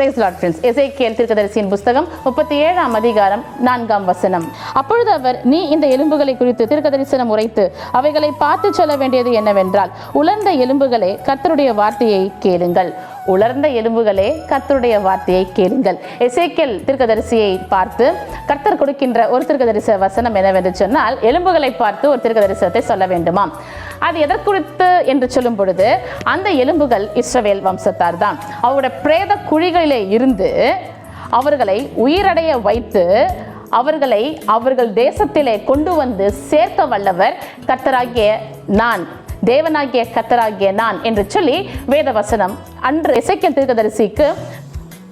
Praise Lord friends. எசேக்கியேல் தீர்க்கதரிசியின் புத்தகம் 37ஆம் அதிகாரம் 4ஆம் வசனம். அப்பொழுது அவர், நீ இந்த எலும்புகளை குறித்து தீர்க்கதரிசனம் உரைத்து அவைகளை பார்த்து சொல்ல வேண்டியது என்னவென்றால், உலர்ந்த எலும்புகளே, கர்த்தருடைய வார்த்தையை கேளுங்கள். உலர்ந்த எலும்புகளே, கர்த்தருடைய வார்த்தையை கேளுங்கள். எசேக்கியேல் தீர்க்கதரிசியை பார்த்து கர்த்தர் கொடுக்கின்ற ஒரு தீர்க்கதரிசன வசனம் என்னவென்று சொன்னால், எலும்புகளை பார்த்து ஒரு தீர்க்கதரிசனத்தை சொல்ல வேண்டுமாம். அது எதற்குறித்து என்று சொல்லும் பொழுது, அந்த எலும்புகள் இஸ்ரவேல் வம்சத்தார் தான். அவருடைய பிரேத குழிகளிலே இருந்து அவர்களை உயிரடைய வைத்து அவர்களை அவர்கள் தேசத்திலே கொண்டு வந்து சேர்க்க வல்லவர் கர்த்தராகிய நான், தேவனாகிய கர்த்தராகிய நான் என்று சொல்லி வேதவசனம் அன்று எசேக்கியேல் தீர்க்கதரிசிக்கு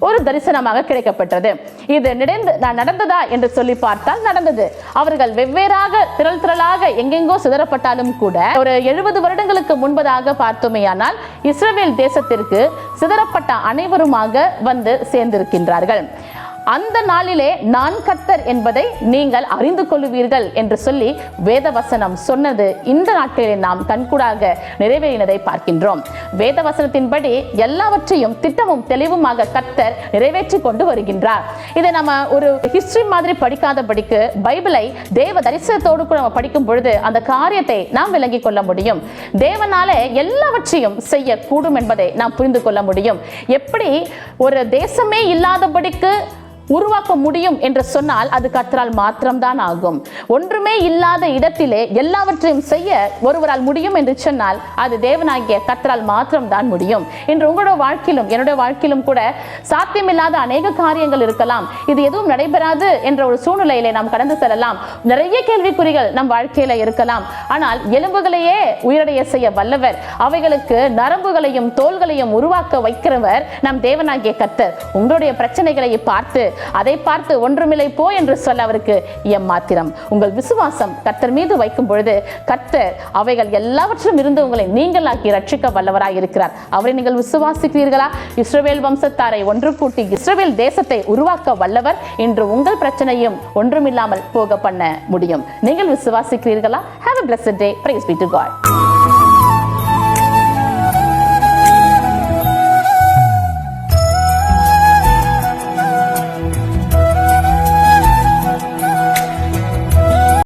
ஒரு தரிசனமாக கிடைக்கப்பட்டது. இது நடந்ததா என்று சொல்லி பார்த்தால் நடந்தது. அவர்கள் வெவ்வேறாக திரளாக எங்கெங்கோ சிதறப்பட்டாலும் கூட ஒரு 70 வருடங்களுக்கு முன்பதாக பார்த்தோமேயானால் இஸ்ரவேல் தேசத்திற்கு சிதறப்பட்ட அனைவருமாக வந்து சேர்ந்திருக்கின்றார்கள். அந்த நாளிலே நான் கர்த்தர் என்பதை நீங்கள் அறிந்து கொள்வீர்கள் என்று சொல்லி வேதவசனம் சொன்னது இந்த நாட்களிலே நாம் கண்கூடாக நிறைவேறினதை பார்க்கின்றோம். வேதவசனத்தின்படி எல்லாவற்றையும் திட்டமும் தெளிவுமாக கர்த்தர் நிறைவேற்றி கொண்டு வருகின்றார். இதை நம்ம ஒரு ஹிஸ்டரி மாதிரி படிக்காதபடிக்கு பைபிளை தேவ தரிசனத்தோடு கூட நம்ம படிக்கும் பொழுது அந்த காரியத்தை நாம் விளங்கிக் கொள்ள முடியும். தேவனாலே எல்லாவற்றையும் செய்ய கூடும் என்பதை நாம் புரிந்து கொள்ள முடியும். எப்படி ஒரு தேசமே இல்லாதபடிக்கு உருவாக்க முடியும் என்று சொன்னால் அது கர்த்தரால் மாத்திரம்தான் ஆகும். ஒன்றுமே இல்லாத இடத்திலே எல்லாவற்றையும் செய்ய ஒருவரால் முடியும் என்று சொன்னால் அது தேவனாகிய கர்த்தரால் மாத்திரம்தான் முடியும். இன்று உங்களோட வாழ்க்கையிலும் என்னுடைய வாழ்க்கையிலும் கூட சாத்தியமில்லாத அநேக காரியங்கள் இருக்கலாம். இது எதுவும் நடைபெறாது என்ற ஒரு சூழ்நிலையிலே நாம் கடந்து செல்லலாம். நிறைய கேள்விக்குறிகள் நம் வாழ்க்கையில இருக்கலாம். ஆனால் எலும்புகளையே உயிரடைய செய்ய வல்லவர், அவைகளுக்கு நரம்புகளையும் தோள்களையும் உருவாக்க வைக்கிறவர் நம் தேவனாகிய கர்த்தர். உங்களுடைய பிரச்சனைகளை பார்த்து அதை பார்த்து ஒன்றுமில்லை போ என்று சொல்ல அவருக்கு எம்மாத்திரம். உங்கள் விசுவாசம் கர்த்தர் மீது வைக்கும் பொழுது கர்த்தர் அவைகள் எல்லாவற்றும் இருந்து உங்களை நீங்களாக்கி ரட்சிக்க வல்லவராய் இருக்கிறார். அவரை நீங்கள் விசுவாசிக்கிறீர்களா? இஸ்ரவேல் வம்சத்தாரை ஒன்று கூட்டி இஸ்ரவேல் தேசத்தை உருவாக்க வல்லவர். இன்று உங்கள் பிரச்சனையும் ஒன்றுமில்லாமல் போக பண்ண முடியும். நீங்கள் விசுவாசிக்கிறீர்களா? Have a blessed day. Praise be to God.